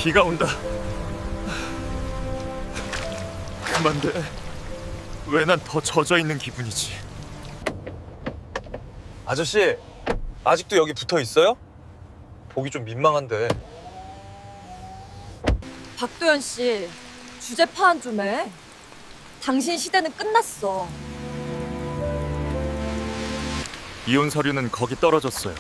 비가 온다. 그만데 왜 난 더 젖어 있는 기분이지? 아저씨, 아직도 여기 붙어 있어요? 보기 좀 민망한데. 박도현 씨, 주제 파악 좀 해. 당신 시대는 끝났어. 이혼 서류는 거기 떨어졌어요.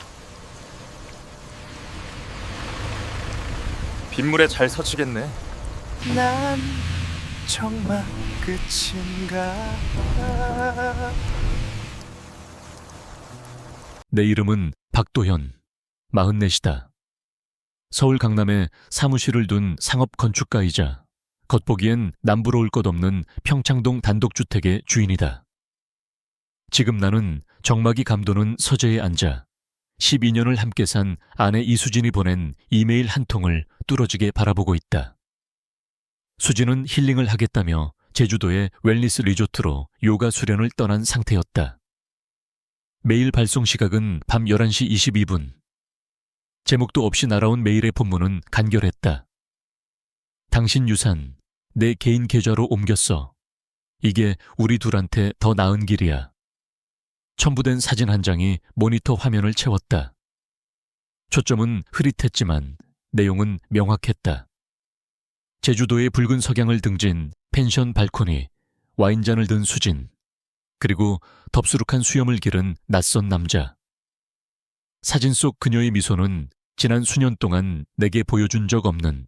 빗물에 잘 서치겠네. 난 정말 끝인가? 내 이름은 박도현, 44이다. 서울 강남에 사무실을 둔 상업 건축가이자 겉보기엔 남부러울 것 없는 평창동 단독주택의 주인이다. 지금 나는 정막이 감도는 서재에 앉아 12년을 함께 산 아내 이수진이 보낸 이메일 한 통을 뚫어지게 바라보고 있다. 수진은 힐링을 하겠다며 제주도의 웰니스 리조트로 요가 수련을 떠난 상태였다. 메일 발송 시각은 밤 11시 22분. 제목도 없이 날아온 메일의 본문은 간결했다. 당신 유산, 내 개인 계좌로 옮겼어. 이게 우리 둘한테 더 나은 길이야. 첨부된 사진 한 장이 모니터 화면을 채웠다. 초점은 흐릿했지만 내용은 명확했다. 제주도의 붉은 석양을 등진 펜션 발코니, 와인잔을 든 수진, 그리고 덥수룩한 수염을 기른 낯선 남자. 사진 속 그녀의 미소는 지난 수년 동안 내게 보여준 적 없는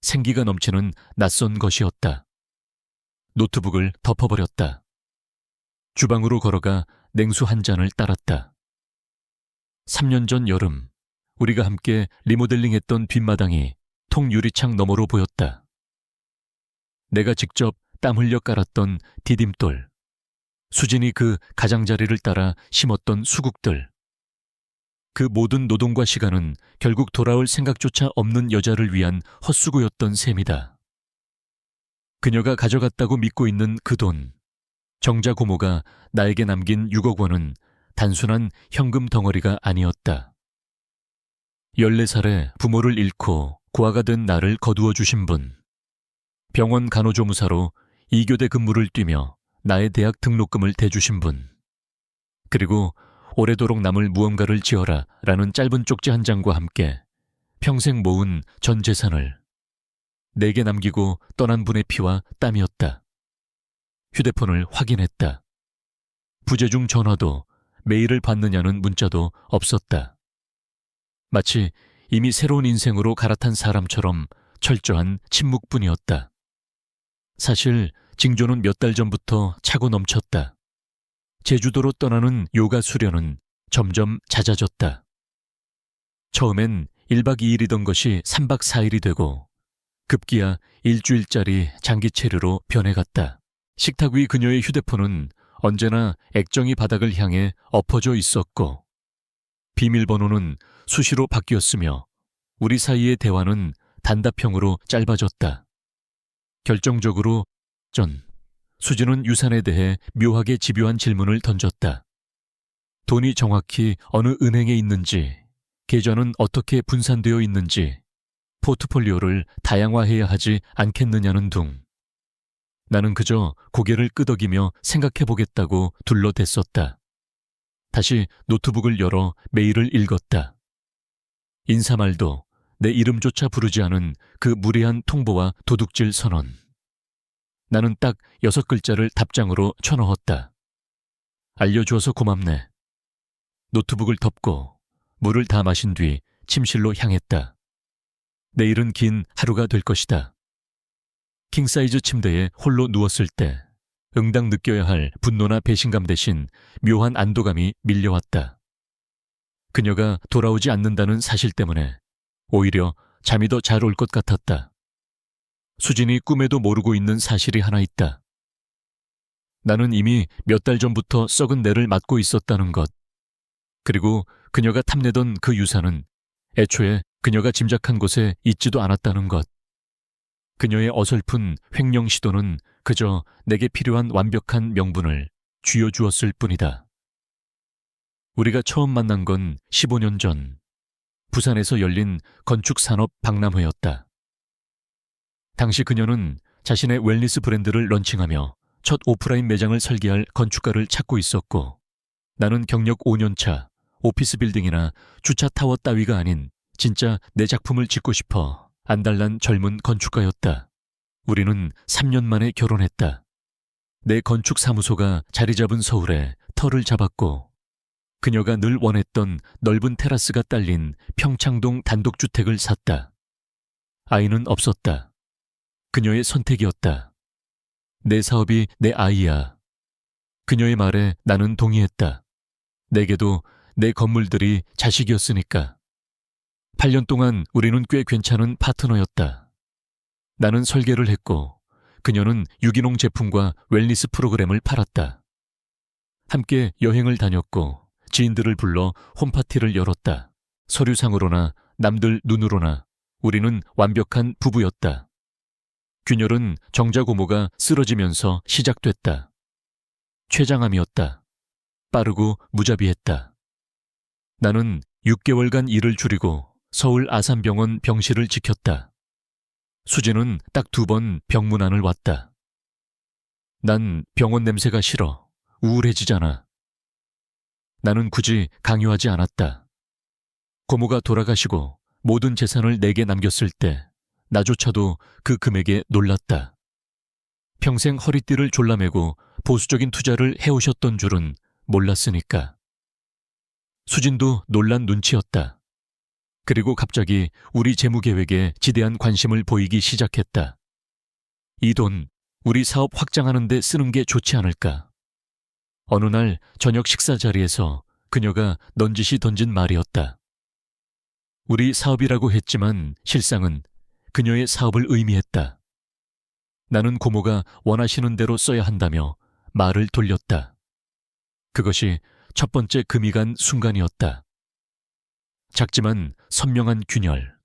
생기가 넘치는 낯선 것이었다. 노트북을 덮어버렸다. 주방으로 걸어가 냉수 한 잔을 따랐다. 3년 전 여름, 우리가 함께 리모델링했던 뒷마당이 통유리창 너머로 보였다. 내가 직접 땀 흘려 깔았던 디딤돌, 수진이 그 가장자리를 따라 심었던 수국들. 그 모든 노동과 시간은 결국 돌아올 생각조차 없는 여자를 위한 헛수고였던 셈이다. 그녀가 가져갔다고 믿고 있는 그 돈, 정자 고모가 나에게 남긴 6억 원은 단순한 현금 덩어리가 아니었다. 14살에 부모를 잃고 고아가 된 나를 거두어 주신 분, 병원 간호조무사로 2교대 근무를 뛰며 나의 대학 등록금을 대주신 분, 그리고 오래도록 남을 무언가를 지어라 라는 짧은 쪽지 한 장과 함께 평생 모은 전 재산을 내게 남기고 떠난 분의 피와 땀이었다. 휴대폰을 확인했다. 부재중 전화도, 메일을 받느냐는 문자도 없었다. 마치 이미 새로운 인생으로 갈아탄 사람처럼 철저한 침묵뿐이었다. 사실 징조는 몇 달 전부터 차고 넘쳤다. 제주도로 떠나는 요가 수련은 점점 잦아졌다. 처음엔 1박 2일이던 것이 3박 4일이 되고 급기야 일주일짜리 장기 체류로 변해갔다. 식탁 위 그녀의 휴대폰은 언제나 액정이 바닥을 향해 엎어져 있었고 비밀번호는 수시로 바뀌었으며 우리 사이의 대화는 단답형으로 짧아졌다. 결정적으로 수진은 유산에 대해 묘하게 집요한 질문을 던졌다. 돈이 정확히 어느 은행에 있는지, 계좌는 어떻게 분산되어 있는지, 포트폴리오를 다양화해야 하지 않겠느냐는 둥. 나는 그저 고개를 끄덕이며 생각해보겠다고 둘러댔었다. 다시 노트북을 열어 메일을 읽었다. 인사말도 내 이름조차 부르지 않은 그 무례한 통보와 도둑질 선언. 나는 딱 6글자를 답장으로 쳐넣었다. 알려주어서 고맙네. 노트북을 덮고 물을 다 마신 뒤 침실로 향했다. 내일은 긴 하루가 될 것이다. 킹사이즈 침대에 홀로 누웠을 때 응당 느껴야 할 분노나 배신감 대신 묘한 안도감이 밀려왔다. 그녀가 돌아오지 않는다는 사실 때문에 오히려 잠이 더 잘 올 것 같았다. 수진이 꿈에도 모르고 있는 사실이 하나 있다. 나는 이미 몇 달 전부터 썩은 내를 맡고 있었다는 것. 그리고 그녀가 탐내던 그 유산은 애초에 그녀가 짐작한 곳에 있지도 않았다는 것. 그녀의 어설픈 횡령 시도는 그저 내게 필요한 완벽한 명분을 쥐어주었을 뿐이다. 우리가 처음 만난 건 15년 전 부산에서 열린 건축산업 박람회였다. 당시 그녀는 자신의 웰니스 브랜드를 런칭하며 첫 오프라인 매장을 설계할 건축가를 찾고 있었고, 나는 경력 5년차 오피스 빌딩이나 주차 타워 따위가 아닌 진짜 내 작품을 짓고 싶어 안달난 젊은 건축가였다. 우리는 3년 만에 결혼했다. 내 건축 사무소가 자리 잡은 서울에 터를 잡았고, 그녀가 늘 원했던 넓은 테라스가 딸린 평창동 단독주택을 샀다. 아이는 없었다. 그녀의 선택이었다. 내 사업이 내 아이야. 그녀의 말에 나는 동의했다. 내게도 내 건물들이 자식이었으니까. 8년 동안 우리는 꽤 괜찮은 파트너였다. 나는 설계를 했고 그녀는 유기농 제품과 웰니스 프로그램을 팔았다. 함께 여행을 다녔고 지인들을 불러 홈파티를 열었다. 서류상으로나 남들 눈으로나 우리는 완벽한 부부였다. 균열은 정자고모가 쓰러지면서 시작됐다. 췌장암이었다. 빠르고 무자비했다. 나는 6개월간 일을 줄이고 서울 아산병원 병실을 지켰다. 수지는 딱 2번 병문안을 왔다. 난 병원 냄새가 싫어. 우울해지잖아. 나는 굳이 강요하지 않았다. 고모가 돌아가시고 모든 재산을 내게 남겼을 때 나조차도 그 금액에 놀랐다. 평생 허리띠를 졸라매고 보수적인 투자를 해오셨던 줄은 몰랐으니까. 수진도 놀란 눈치였다. 그리고 갑자기 우리 재무계획에 지대한 관심을 보이기 시작했다. 이 돈 우리 사업 확장하는 데 쓰는 게 좋지 않을까. 어느 날 저녁 식사 자리에서 그녀가 넌지시 던진 말이었다. 우리 사업이라고 했지만 실상은 그녀의 사업을 의미했다. 나는 고모가 원하시는 대로 써야 한다며 말을 돌렸다. 그것이 첫 번째 금이 간 순간이었다. 작지만 선명한 균열.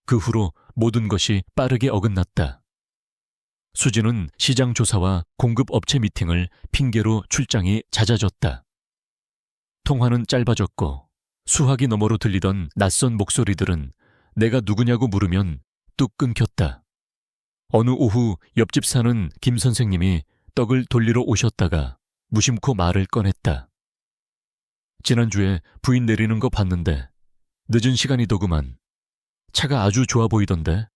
그 후로 모든 것이 빠르게 어긋났다. 수지는 시장 조사와 공급업체 미팅을 핑계로 출장이 잦아졌다. 통화는 짧아졌고 수화기 너머로 들리던 낯선 목소리들은 내가 누구냐고 물으면 뚝 끊겼다. 어느 오후 옆집 사는 김 선생님이 떡을 돌리러 오셨다가 무심코 말을 꺼냈다. 지난주에 부인 내리는 거 봤는데 늦은 시간이더구만. 차가 아주 좋아 보이던데.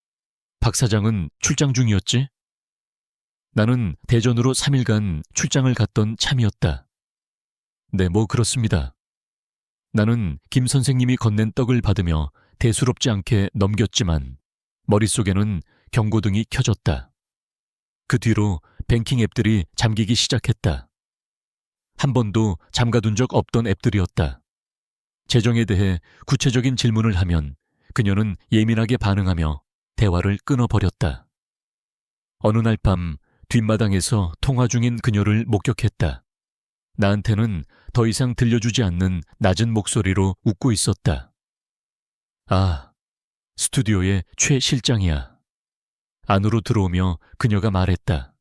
박 사장은 출장 중이었지? 나는 대전으로 3일간 출장을 갔던 참이었다. 네, 뭐 그렇습니다. 나는 김 선생님이 건넨 떡을 받으며 대수롭지 않게 넘겼지만 머릿속에는 경고등이 켜졌다. 그 뒤로 뱅킹 앱들이 잠기기 시작했다. 한 번도 잠가둔 적 없던 앱들이었다. 재정에 대해 구체적인 질문을 하면 그녀는 예민하게 반응하며 대화를 끊어버렸다. 어느 날 밤 뒷마당에서 통화 중인 그녀를 목격했다. 나한테는 더 이상 들려주지 않는 낮은 목소리로 웃고 있었다. 아, 스튜디오의 최 실장이야. 안으로 들어오며 그녀가 말했다.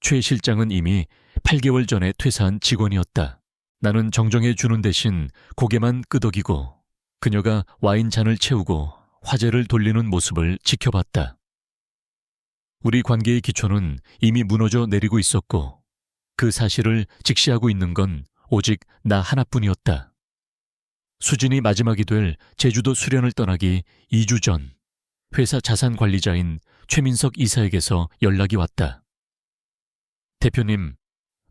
최 실장은 이미 8개월 전에 퇴사한 직원이었다. 나는 정정해 주는 대신 고개만 끄덕이고 그녀가 와인 잔을 채우고 화제를 돌리는 모습을 지켜봤다. 우리 관계의 기초는 이미 무너져 내리고 있었고 그 사실을 직시하고 있는 건 오직 나 하나뿐이었다. 수진이 마지막이 될 제주도 수련을 떠나기 2주 전 회사 자산관리자인 최민석 이사에게서 연락이 왔다. 대표님,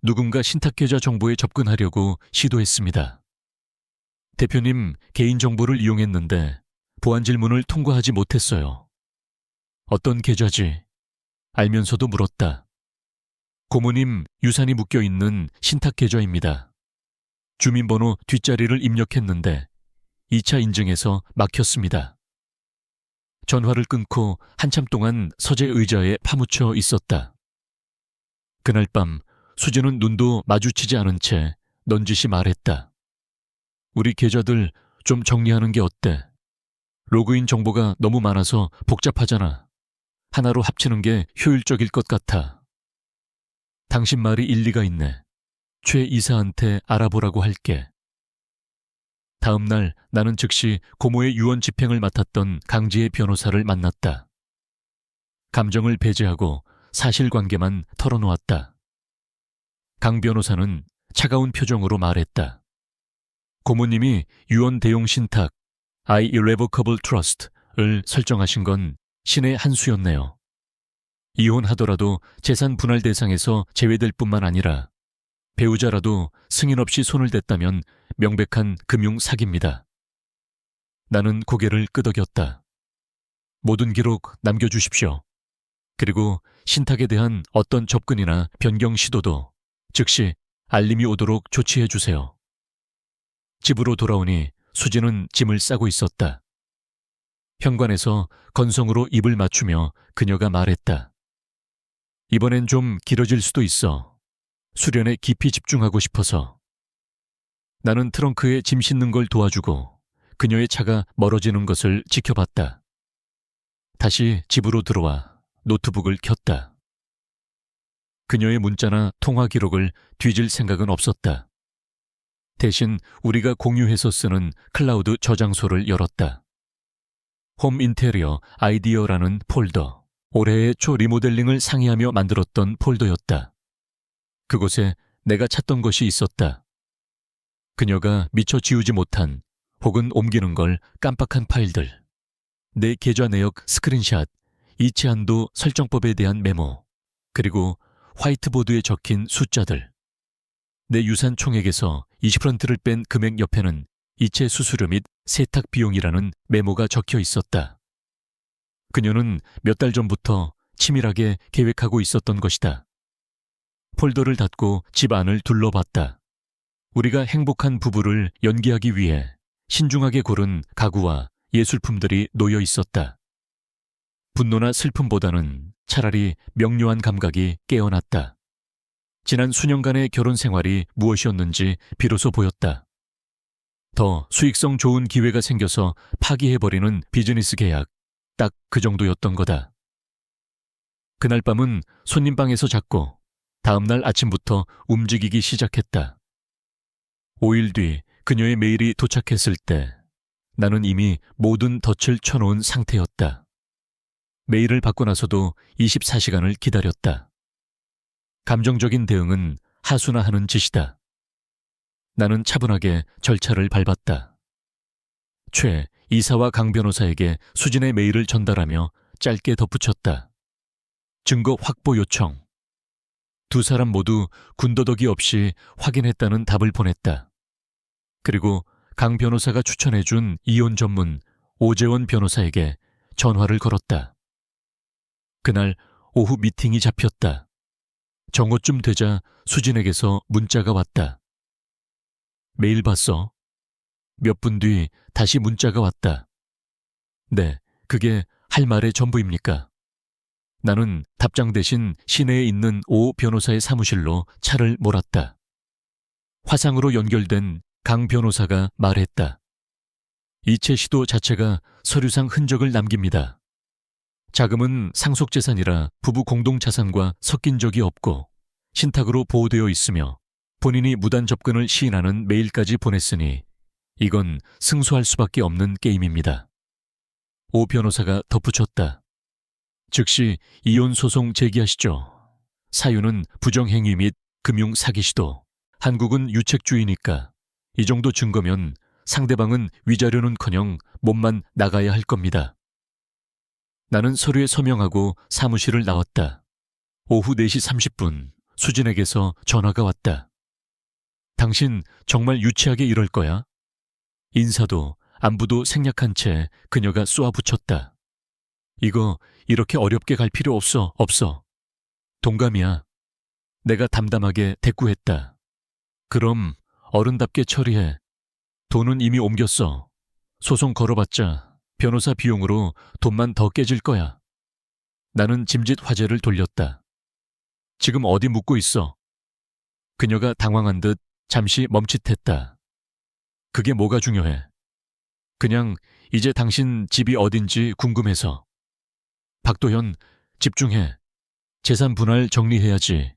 누군가 신탁계좌 정보에 접근하려고 시도했습니다. 대표님 개인정보를 이용했는데 보안 질문을 통과하지 못했어요. 어떤 계좌지? 알면서도 물었다. 고모님 유산이 묶여있는 신탁계좌입니다. 주민번호 뒷자리를 입력했는데 2차 인증에서 막혔습니다. 전화를 끊고 한참 동안 서재 의자에 파묻혀 있었다. 그날 밤 수지는 눈도 마주치지 않은 채 넌지시 말했다. 우리 계좌들 좀 정리하는 게 어때? 로그인 정보가 너무 많아서 복잡하잖아. 하나로 합치는 게 효율적일 것 같아. 당신 말이 일리가 있네. 최 이사한테 알아보라고 할게. 다음 날 나는 즉시 고모의 유언 집행을 맡았던 강지혜 변호사를 만났다. 감정을 배제하고 사실관계만 털어놓았다. 강 변호사는 차가운 표정으로 말했다. 고모님이 유언 대용 신탁 I Irrevocable Trust를 설정하신 건 신의 한 수였네요. 이혼하더라도 재산 분할 대상에서 제외될 뿐만 아니라 배우자라도 승인 없이 손을 댔다면 명백한 금융 사기입니다. 나는 고개를 끄덕였다. 모든 기록 남겨주십시오. 그리고 신탁에 대한 어떤 접근이나 변경 시도도 즉시 알림이 오도록 조치해 주세요. 집으로 돌아오니 수지는 짐을 싸고 있었다. 현관에서 건성으로 입을 맞추며 그녀가 말했다. 이번엔 좀 길어질 수도 있어. 수련에 깊이 집중하고 싶어서. 나는 트렁크에 짐 싣는 걸 도와주고 그녀의 차가 멀어지는 것을 지켜봤다. 다시 집으로 들어와 노트북을 켰다. 그녀의 문자나 통화 기록을 뒤질 생각은 없었다. 대신 우리가 공유해서 쓰는 클라우드 저장소를 열었다. 홈 인테리어 아이디어라는 폴더, 올해의 초 리모델링을 상의하며 만들었던 폴더였다. 그곳에 내가 찾던 것이 있었다. 그녀가 미처 지우지 못한 혹은 옮기는 걸 깜빡한 파일들, 내 계좌 내역 스크린샷, 이체 한도 설정법에 대한 메모, 그리고 화이트보드에 적힌 숫자들. 내 유산 총액에서 20%를 뺀 금액 옆에는 이체 수수료 및 세탁 비용이라는 메모가 적혀 있었다. 그녀는 몇 달 전부터 치밀하게 계획하고 있었던 것이다. 폴더를 닫고 집 안을 둘러봤다. 우리가 행복한 부부를 연기하기 위해 신중하게 고른 가구와 예술품들이 놓여 있었다. 분노나 슬픔보다는 차라리 명료한 감각이 깨어났다. 지난 수년간의 결혼 생활이 무엇이었는지 비로소 보였다. 더 수익성 좋은 기회가 생겨서 파기해버리는 비즈니스 계약, 딱 그 정도였던 거다. 그날 밤은 손님방에서 잤고 다음날 아침부터 움직이기 시작했다. 5일 뒤 그녀의 메일이 도착했을 때 나는 이미 모든 덫을 쳐놓은 상태였다. 메일을 받고 나서도 24시간을 기다렸다. 감정적인 대응은 하수나 하는 짓이다. 나는 차분하게 절차를 밟았다. 최 이사와 강 변호사에게 수진의 메일을 전달하며 짧게 덧붙였다. 증거 확보 요청. 두 사람 모두 군더더기 없이 확인했다는 답을 보냈다. 그리고 강 변호사가 추천해준 이혼 전문 오재원 변호사에게 전화를 걸었다. 그날 오후 미팅이 잡혔다. 정오쯤 되자 수진에게서 문자가 왔다. 메일 봤어? 몇 분 뒤 다시 문자가 왔다. 네, 그게 할 말의 전부입니까? 나는 답장 대신 시내에 있는 오 변호사의 사무실로 차를 몰았다. 화상으로 연결된 강 변호사가 말했다. 이체 시도 자체가 서류상 흔적을 남깁니다. 자금은 상속재산이라 부부 공동자산과 섞인 적이 없고 신탁으로 보호되어 있으며 본인이 무단 접근을 시인하는 메일까지 보냈으니 이건 승소할 수밖에 없는 게임입니다. 오 변호사가 덧붙였다. 즉시 이혼 소송 제기하시죠. 사유는 부정행위 및 금융 사기 시도. 한국은 유책주의니까 이 정도 증거면 상대방은 위자료는커녕 몸만 나가야 할 겁니다. 나는 서류에 서명하고 사무실을 나왔다. 오후 4시 30분 수진에게서 전화가 왔다. 당신 정말 유치하게 이럴 거야? 인사도 안부도 생략한 채 그녀가 쏘아붙였다. 이거 이렇게 어렵게 갈 필요 없어. 동감이야. 내가 담담하게 대꾸했다. 그럼 어른답게 처리해. 돈은 이미 옮겼어. 소송 걸어봤자 변호사 비용으로 돈만 더 깨질 거야. 나는 짐짓 화제를 돌렸다. 지금 어디 묵고 있어? 그녀가 당황한 듯 잠시 멈칫했다. 그게 뭐가 중요해? 그냥 이제 당신 집이 어딘지 궁금해서. 박도현, 집중해. 재산 분할 정리해야지.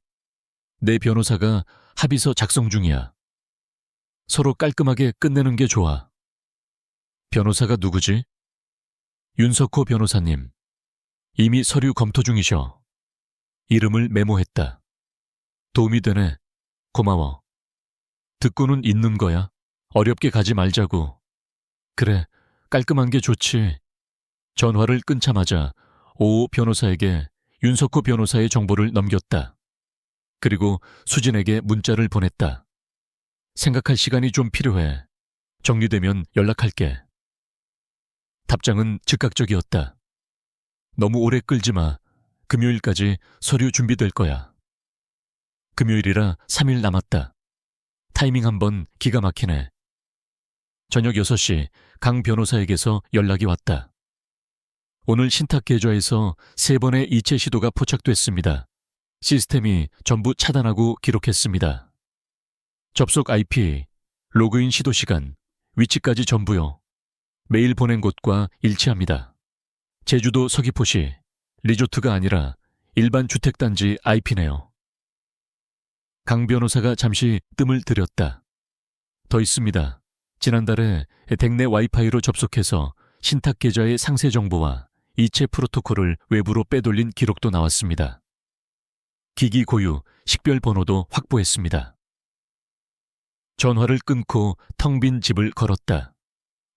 내 변호사가 합의서 작성 중이야. 서로 깔끔하게 끝내는 게 좋아. 변호사가 누구지? 윤석호 변호사님. 이미 서류 검토 중이셔. 이름을 메모했다. 도움이 되네. 고마워. 듣고는 있는 거야. 어렵게 가지 말자고. 그래, 깔끔한 게 좋지. 전화를 끊자마자 오 변호사에게 윤석호 변호사의 정보를 넘겼다. 그리고 수진에게 문자를 보냈다. 생각할 시간이 좀 필요해. 정리되면 연락할게. 답장은 즉각적이었다. 너무 오래 끌지 마. 금요일까지 서류 준비될 거야. 금요일이라 3일 남았다. 타이밍 한번 기가 막히네. 저녁 6시 강 변호사에게서 연락이 왔다. 오늘 신탁 계좌에서 3번의 이체 시도가 포착됐습니다. 시스템이 전부 차단하고 기록했습니다. 접속 IP, 로그인 시도 시간, 위치까지 전부요. 메일 보낸 곳과 일치합니다. 제주도 서귀포시, 리조트가 아니라 일반 주택단지 IP네요. 강 변호사가 잠시 뜸을 들였다. 더 있습니다. 지난달에 댁 내 와이파이로 접속해서 신탁 계좌의 상세 정보와 이체 프로토콜을 외부로 빼돌린 기록도 나왔습니다. 기기 고유, 식별 번호도 확보했습니다. 전화를 끊고 텅 빈 집을 걸었다.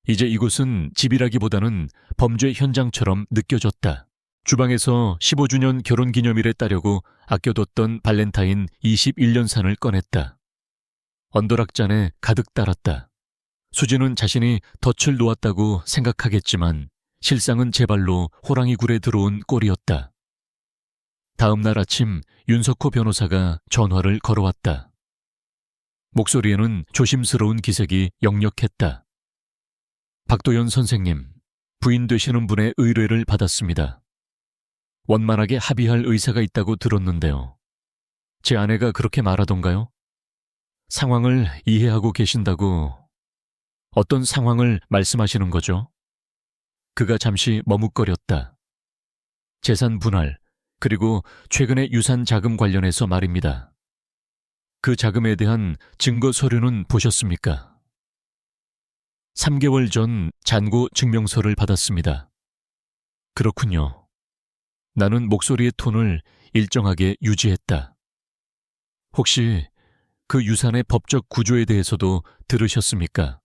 이제 이곳은 집이라기보다는 범죄 현장처럼 느껴졌다. 주방에서 15주년 결혼기념일에 따려고 아껴뒀던 발렌타인 21년산을 꺼냈다. 언더락잔에 가득 따랐다. 수지는 자신이 덫을 놓았다고 생각하겠지만 실상은 제 발로 호랑이 굴에 들어온 꼴이었다. 다음 날 아침 윤석호 변호사가 전화를 걸어왔다. 목소리에는 조심스러운 기색이 역력했다. 박도연 선생님, 부인 되시는 분의 의뢰를 받았습니다. 원만하게 합의할 의사가 있다고 들었는데요. 제 아내가 그렇게 말하던가요? 상황을 이해하고 계신다고. 어떤 상황을 말씀하시는 거죠? 그가 잠시 머뭇거렸다. 재산 분할, 그리고 최근의 유산 자금 관련해서 말입니다. 그 자금에 대한 증거 서류는 보셨습니까? 3개월 전 잔고 증명서를 받았습니다. 그렇군요. 나는 목소리의 톤을 일정하게 유지했다. 혹시 그 유산의 법적 구조에 대해서도 들으셨습니까?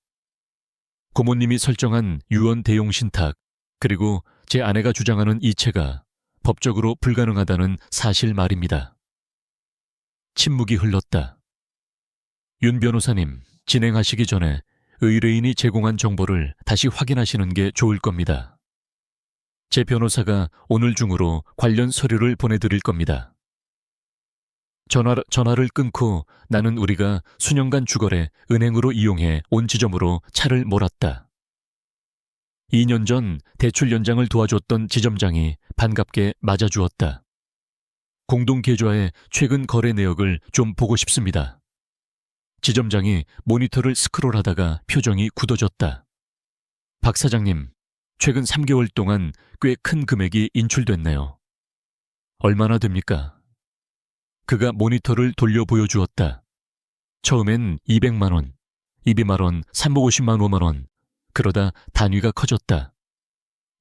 고모님이 설정한 유언 대용 신탁, 그리고 제 아내가 주장하는 이체가 법적으로 불가능하다는 사실 말입니다. 침묵이 흘렀다. 윤 변호사님, 진행하시기 전에 의뢰인이 제공한 정보를 다시 확인하시는 게 좋을 겁니다. 제 변호사가 오늘 중으로 관련 서류를 보내드릴 겁니다. 전화를 끊고 나는 우리가 수년간 주거래 은행으로 이용해 온 지점으로 차를 몰았다. 2년 전 대출 연장을 도와줬던 지점장이 반갑게 맞아주었다. 공동계좌의 최근 거래 내역을 좀 보고 싶습니다. 지점장이 모니터를 스크롤하다가 표정이 굳어졌다. 박 사장님, 최근 3개월 동안 꽤 큰 금액이 인출됐네요. 얼마나 됩니까? 그가 모니터를 돌려 보여주었다. 처음엔 200만 원, 200만 원, 350만 5만 원, 그러다 단위가 커졌다.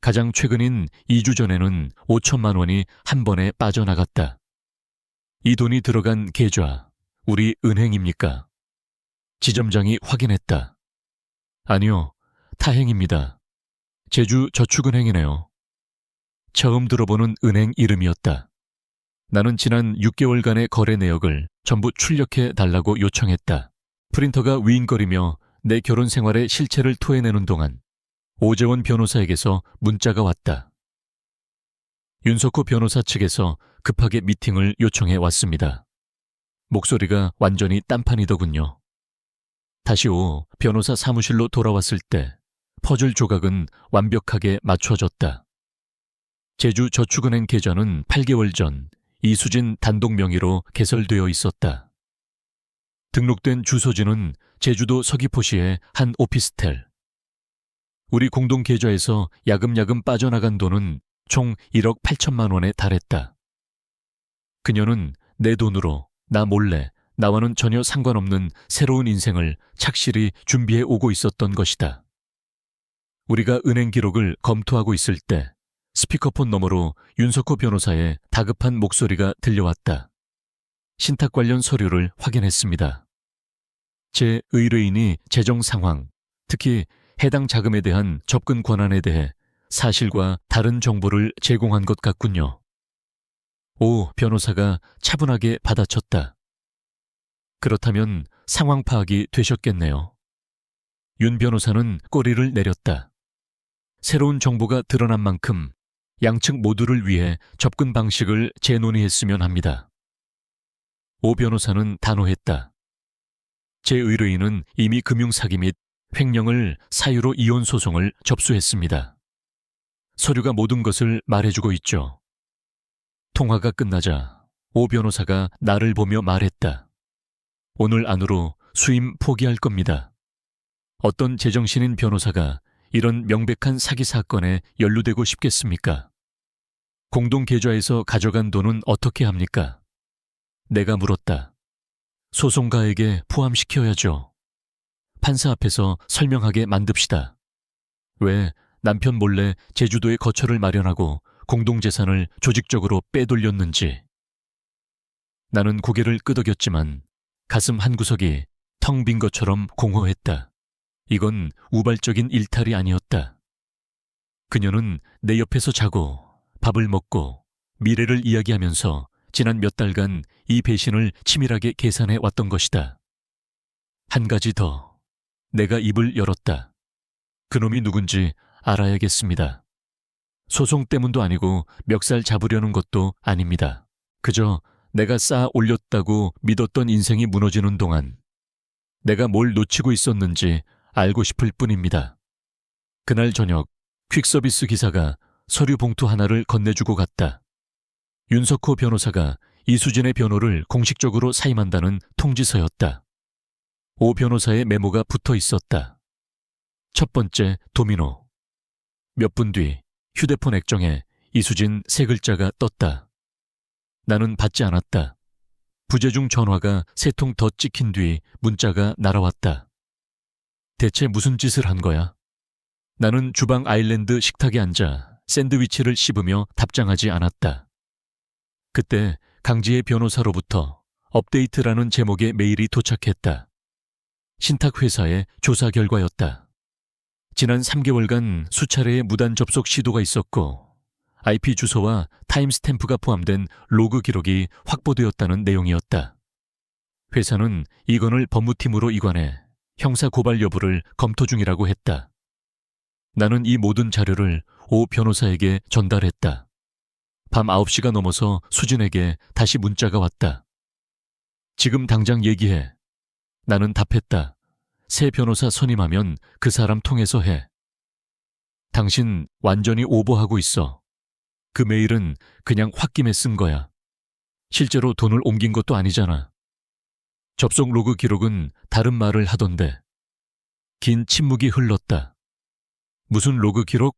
가장 최근인 2주 전에는 5천만 원이 한 번에 빠져나갔다. 이 돈이 들어간 계좌, 우리 은행입니까? 지점장이 확인했다. 아니요, 타행입니다. 제주저축은행이네요. 처음 들어보는 은행 이름이었다. 나는 지난 6개월간의 거래 내역을 전부 출력해 달라고 요청했다. 프린터가 위인거리며 내 결혼 생활의 실체를 토해내는 동안 오재원 변호사에게서 문자가 왔다. 윤석호 변호사 측에서 급하게 미팅을 요청해 왔습니다. 목소리가 완전히 딴판이더군요. 다시 오 변호사 사무실로 돌아왔을 때 퍼즐 조각은 완벽하게 맞춰졌다. 제주저축은행 계좌는 8개월 전 이수진 단독 명의로 개설되어 있었다. 등록된 주소지는 제주도 서귀포시의 한 오피스텔. 우리 공동 계좌에서 야금야금 빠져나간 돈은 총 1억 8천만 원에 달했다. 그녀는 내 돈으로 나 몰래 나와는 전혀 상관없는 새로운 인생을 착실히 준비해 오고 있었던 것이다. 우리가 은행 기록을 검토하고 있을 때 스피커폰 너머로 윤석호 변호사의 다급한 목소리가 들려왔다. 신탁 관련 서류를 확인했습니다. 제 의뢰인이 재정 상황, 특히 해당 자금에 대한 접근 권한에 대해 사실과 다른 정보를 제공한 것 같군요. 오 변호사가 차분하게 받아쳤다. 그렇다면 상황 파악이 되셨겠네요. 윤 변호사는 꼬리를 내렸다. 새로운 정보가 드러난 만큼 양측 모두를 위해 접근 방식을 재논의했으면 합니다. 오 변호사는 단호했다. 제 의뢰인은 이미 금융사기 및 횡령을 사유로 이혼 소송을 접수했습니다. 서류가 모든 것을 말해주고 있죠. 통화가 끝나자 오 변호사가 나를 보며 말했다. 오늘 안으로 수임 포기할 겁니다. 어떤 제정신인 변호사가 이런 명백한 사기 사건에 연루되고 싶겠습니까? 공동계좌에서 가져간 돈은 어떻게 합니까? 내가 물었다. 소송가에게 포함시켜야죠. 판사 앞에서 설명하게 만듭시다. 왜 남편 몰래 제주도에 거처를 마련하고 공동재산을 조직적으로 빼돌렸는지. 나는 고개를 끄덕였지만 가슴 한구석이 텅 빈 것처럼 공허했다. 이건 우발적인 일탈이 아니었다. 그녀는 내 옆에서 자고 밥을 먹고 미래를 이야기하면서 지난 몇 달간 이 배신을 치밀하게 계산해 왔던 것이다. 한 가지 더. 내가 입을 열었다. 그놈이 누군지 알아야겠습니다. 소송 때문도 아니고 멱살 잡으려는 것도 아닙니다. 그저 내가 쌓아 올렸다고 믿었던 인생이 무너지는 동안 내가 뭘 놓치고 있었는지 알고 싶을 뿐입니다. 그날 저녁 퀵서비스 기사가 서류 봉투 하나를 건네주고 갔다. 윤석호 변호사가 이수진의 변호를 공식적으로 사임한다는 통지서였다. 오 변호사의 메모가 붙어 있었다. 첫 번째 도미노. 몇 분 뒤 휴대폰 액정에 이수진 세 글자가 떴다. 나는 받지 않았다. 부재중 전화가 세 통 더 찍힌 뒤 문자가 날아왔다. 대체 무슨 짓을 한 거야? 나는 주방 아일랜드 식탁에 앉아 샌드위치를 씹으며 답장하지 않았다. 그때 강지혜 변호사로부터 업데이트라는 제목의 메일이 도착했다. 신탁회사의 조사 결과였다. 지난 3개월간 수차례의 무단 접속 시도가 있었고 IP 주소와 타임스탬프가 포함된 로그 기록이 확보되었다는 내용이었다. 회사는 이 건을 법무팀으로 이관해 형사 고발 여부를 검토 중이라고 했다. 나는 이 모든 자료를 오 변호사에게 전달했다. 밤 9시가 넘어서 수진에게 다시 문자가 왔다. 지금 당장 얘기해. 나는 답했다. 새 변호사 선임하면 그 사람 통해서 해. 당신 완전히 오버하고 있어. 그 메일은 그냥 홧김에 쓴 거야. 실제로 돈을 옮긴 것도 아니잖아. 접속 로그 기록은 다른 말을 하던데. 긴 침묵이 흘렀다. 무슨 로그 기록?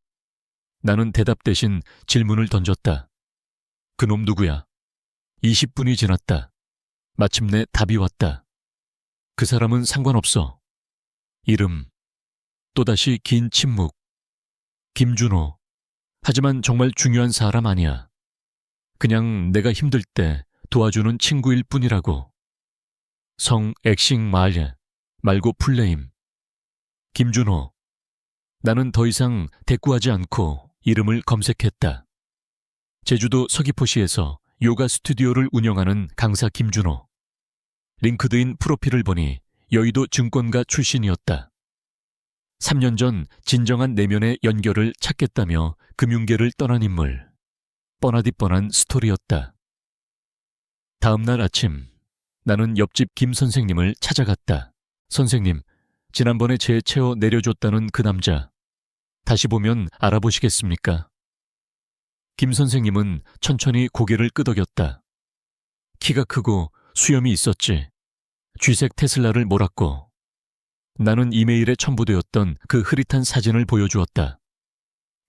나는 대답 대신 질문을 던졌다. 그놈 누구야? 20분이 지났다. 마침내 답이 왔다. 그 사람은 상관없어. 이름. 또다시 긴 침묵. 김준호. 하지만 정말 중요한 사람 아니야. 그냥 내가 힘들 때 도와주는 친구일 뿐이라고. 성 엑싱 말예 말고 풀네임. 김준호. 나는 더 이상 대꾸하지 않고 이름을 검색했다. 제주도 서귀포시에서 요가 스튜디오를 운영하는 강사 김준호. 링크드인 프로필을 보니 여의도 증권가 출신이었다. 3년 전 진정한 내면의 연결을 찾겠다며 금융계를 떠난 인물. 뻔하디 뻔한 스토리였다. 다음 날 아침 나는 옆집 김 선생님을 찾아갔다. 선생님, 지난번에 제 채워 내려줬다는 그 남자 다시 보면 알아보시겠습니까? 김 선생님은 천천히 고개를 끄덕였다. 키가 크고 수염이 있었지. 쥐색 테슬라를 몰았고. 나는 이메일에 첨부되었던 그 흐릿한 사진을 보여주었다.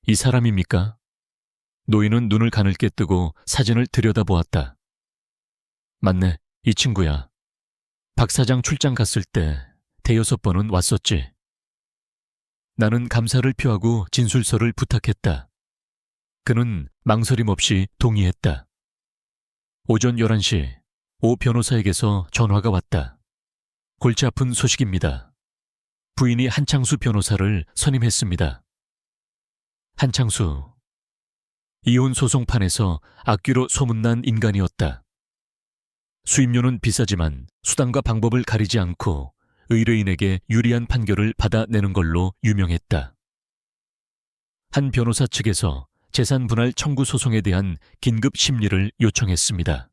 이 사람입니까? 노인은 눈을 가늘게 뜨고 사진을 들여다보았다. 맞네, 이 친구야. 박 사장 출장 갔을 때 대여섯 번은 왔었지. 나는 감사를 표하고 진술서를 부탁했다. 그는 망설임 없이 동의했다. 오전 11시 오 변호사에게서 전화가 왔다. 골치 아픈 소식입니다. 부인이 한창수 변호사를 선임했습니다. 한창수, 이혼 소송판에서 악귀로 소문난 인간이었다. 수임료는 비싸지만 수단과 방법을 가리지 않고 의뢰인에게 유리한 판결을 받아내는 걸로 유명했다. 한 변호사 측에서 재산 분할 청구 소송에 대한 긴급 심리를 요청했습니다.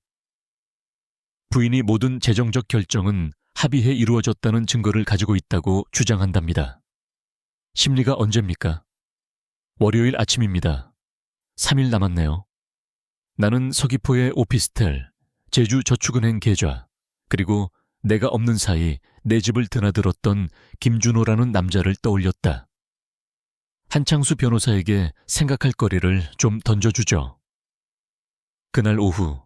부인이 모든 재정적 결정은 합의해 이루어졌다는 증거를 가지고 있다고 주장한답니다. 심리가 언제입니까? 월요일 아침입니다. 3일 남았네요. 나는 서귀포의 오피스텔, 제주저축은행 계좌, 그리고 내가 없는 사이 내 집을 드나들었던 김준호라는 남자를 떠올렸다. 한창수 변호사에게 생각할 거리를 좀 던져주죠. 그날 오후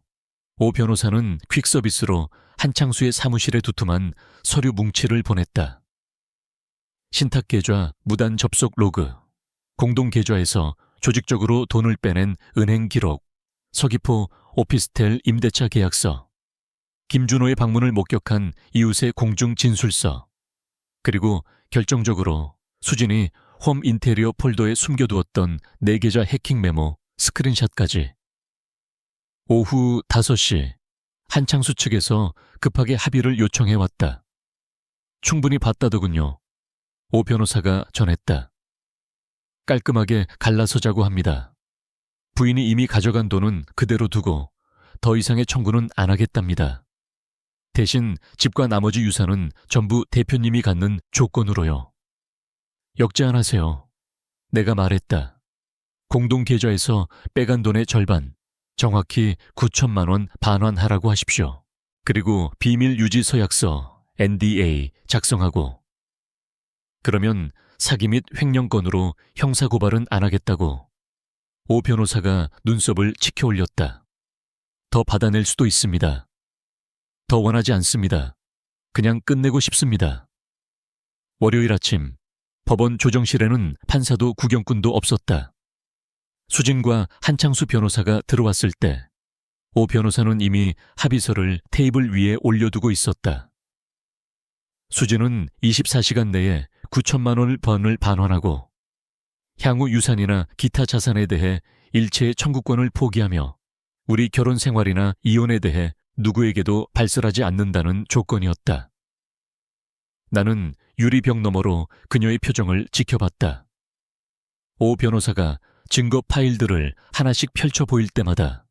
오 변호사는 퀵서비스로 한창수의 사무실에 두툼한 서류 뭉치를 보냈다. 신탁계좌 무단 접속 로그, 공동계좌에서 조직적으로 돈을 빼낸 은행 기록, 서귀포 오피스텔 임대차 계약서, 김준호의 방문을 목격한 이웃의 공중 진술서, 그리고 결정적으로 수진이 홈 인테리어 폴더에 숨겨두었던 내 계좌 해킹 메모 스크린샷까지. 오후 5시 한창수 측에서 급하게 합의를 요청해왔다. 충분히 봤다더군요. 오 변호사가 전했다. 깔끔하게 갈라서 자고 합니다. 부인이 이미 가져간 돈은 그대로 두고 더 이상의 청구는 안 하겠답니다. 대신 집과 나머지 유산은 전부 대표님이 갖는 조건으로요. 역제안하세요. 내가 말했다. 공동계좌에서 빼간 돈의 절반, 정확히 9천만 원 반환하라고 하십시오. 그리고 비밀 유지 서약서 NDA 작성하고. 그러면 사기 및 횡령건으로 형사고발은 안 하겠다고. 오 변호사가 눈썹을 치켜 올렸다. 더 받아낼 수도 있습니다. 더 원하지 않습니다. 그냥 끝내고 싶습니다. 월요일 아침 법원 조정실에는 판사도 구경꾼도 없었다. 수진과 한창수 변호사가 들어왔을 때 오 변호사는 이미 합의서를 테이블 위에 올려두고 있었다. 수진은 24시간 내에 9천만 원을 반환하고 향후 유산이나 기타 자산에 대해 일체의 청구권을 포기하며 우리 결혼 생활이나 이혼에 대해 누구에게도 발설하지 않는다는 조건이었다. 나는 유리벽 너머로 그녀의 표정을 지켜봤다. 오 변호사가 증거 파일들을 하나씩 펼쳐 보일 때마다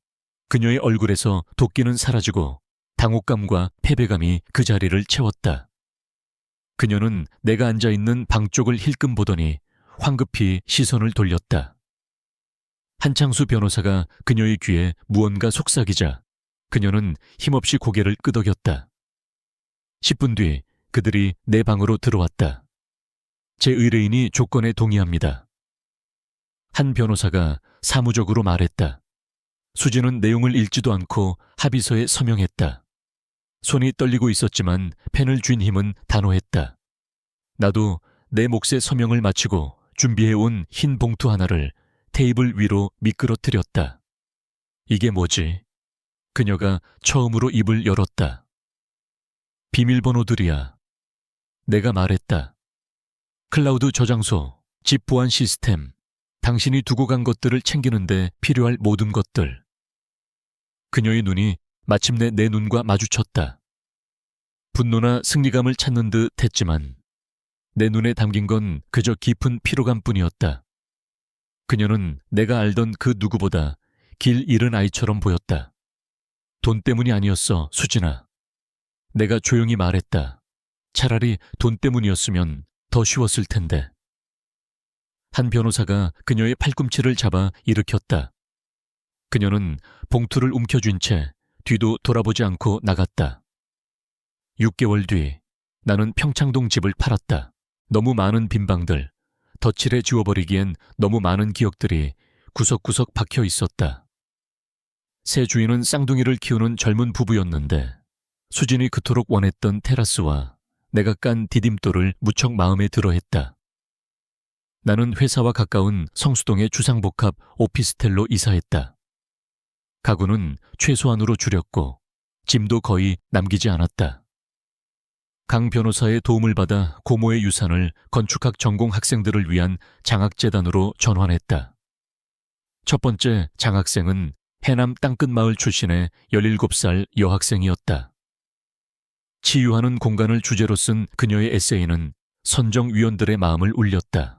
그녀의 얼굴에서 도끼는 사라지고 당혹감과 패배감이 그 자리를 채웠다. 그녀는 내가 앉아있는 방 쪽을 힐끔 보더니 황급히 시선을 돌렸다. 한창수 변호사가 그녀의 귀에 무언가 속삭이자 그녀는 힘없이 고개를 끄덕였다. 10분 뒤 그들이 내 방으로 들어왔다. 제 의뢰인이 조건에 동의합니다. 한 변호사가 사무적으로 말했다. 수진은 내용을 읽지도 않고 합의서에 서명했다. 손이 떨리고 있었지만 펜을 쥔 힘은 단호했다. 나도 내 몫의 서명을 마치고 준비해온 흰 봉투 하나를 테이블 위로 미끄러뜨렸다. 이게 뭐지? 그녀가 처음으로 입을 열었다. 비밀번호들이야. 내가 말했다. 클라우드 저장소, 집 보안 시스템, 당신이 두고 간 것들을 챙기는데 필요할 모든 것들. 그녀의 눈이 마침내 내 눈과 마주쳤다. 분노나 승리감을 찾는 듯 했지만 내 눈에 담긴 건 그저 깊은 피로감뿐이었다. 그녀는 내가 알던 그 누구보다 길 잃은 아이처럼 보였다. 돈 때문이 아니었어, 수진아. 내가 조용히 말했다. 차라리 돈 때문이었으면 더 쉬웠을 텐데. 한 변호사가 그녀의 팔꿈치를 잡아 일으켰다. 그녀는 봉투를 움켜쥔 채 뒤도 돌아보지 않고 나갔다. 6개월 뒤 나는 평창동 집을 팔았다. 너무 많은 빈방들, 덧칠해 지워버리기엔 너무 많은 기억들이 구석구석 박혀 있었다. 새 주인은 쌍둥이를 키우는 젊은 부부였는데 수진이 그토록 원했던 테라스와 내가 깐 디딤돌을 무척 마음에 들어했다. 나는 회사와 가까운 성수동의 주상복합 오피스텔로 이사했다. 가구는 최소한으로 줄였고 짐도 거의 남기지 않았다. 강 변호사의 도움을 받아 고모의 유산을 건축학 전공 학생들을 위한 장학재단으로 전환했다. 첫 번째 장학생은 해남 땅끝 마을 출신의 17살 여학생이었다. 치유하는 공간을 주제로 쓴 그녀의 에세이는 선정위원들의 마음을 울렸다.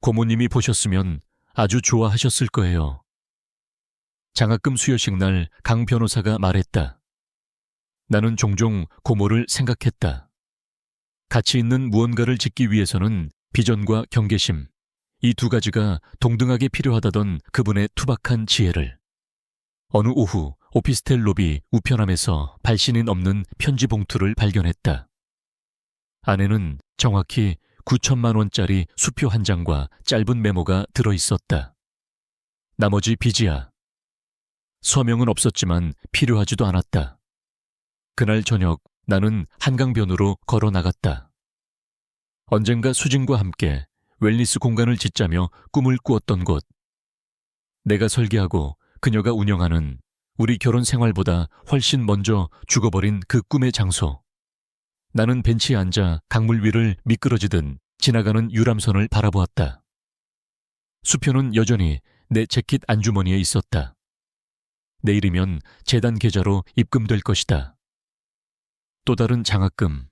고모님이 보셨으면 아주 좋아하셨을 거예요. 장학금 수여식 날 강 변호사가 말했다. 나는 종종 고모를 생각했다. 가치 있는 무언가를 짓기 위해서는 비전과 경계심, 이 두 가지가 동등하게 필요하다던 그분의 투박한 지혜를. 어느 오후 오피스텔 로비 우편함에서 발신인 없는 편지 봉투를 발견했다. 안에는 정확히 9천만 원짜리 수표 한 장과 짧은 메모가 들어있었다. 나머지 빚이야. 서명은 없었지만 필요하지도 않았다. 그날 저녁 나는 한강변으로 걸어 나갔다. 언젠가 수진과 함께 웰니스 공간을 짓자며 꿈을 꾸었던 곳. 내가 설계하고 그녀가 운영하는 우리 결혼 생활보다 훨씬 먼저 죽어버린 그 꿈의 장소. 나는 벤치에 앉아 강물 위를 미끄러지듯 지나가는 유람선을 바라보았다. 수표는 여전히 내 재킷 안주머니에 있었다. 내일이면 재단 계좌로 입금될 것이다. 또 다른 장학금,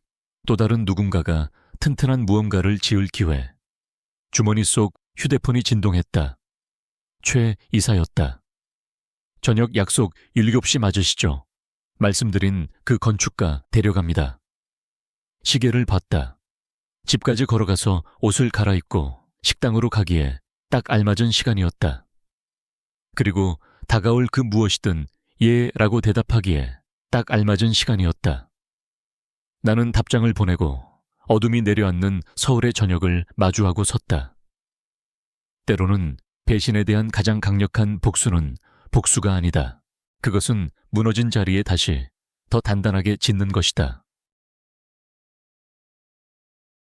또 다른 누군가가 튼튼한 무언가를 지을 기회. 주머니 속 휴대폰이 진동했다. 최 이사였다. 저녁 약속 7시 맞으시죠? 말씀드린 그 건축가 데려갑니다. 시계를 봤다. 집까지 걸어가서 옷을 갈아입고 식당으로 가기에 딱 알맞은 시간이었다. 그리고 다가올 그 무엇이든 예 라고 대답하기에 딱 알맞은 시간이었다. 나는 답장을 보내고 어둠이 내려앉는 서울의 저녁을 마주하고 섰다. 때로는 배신에 대한 가장 강력한 복수는 복수가 아니다. 그것은 무너진 자리에 다시 더 단단하게 짓는 것이다.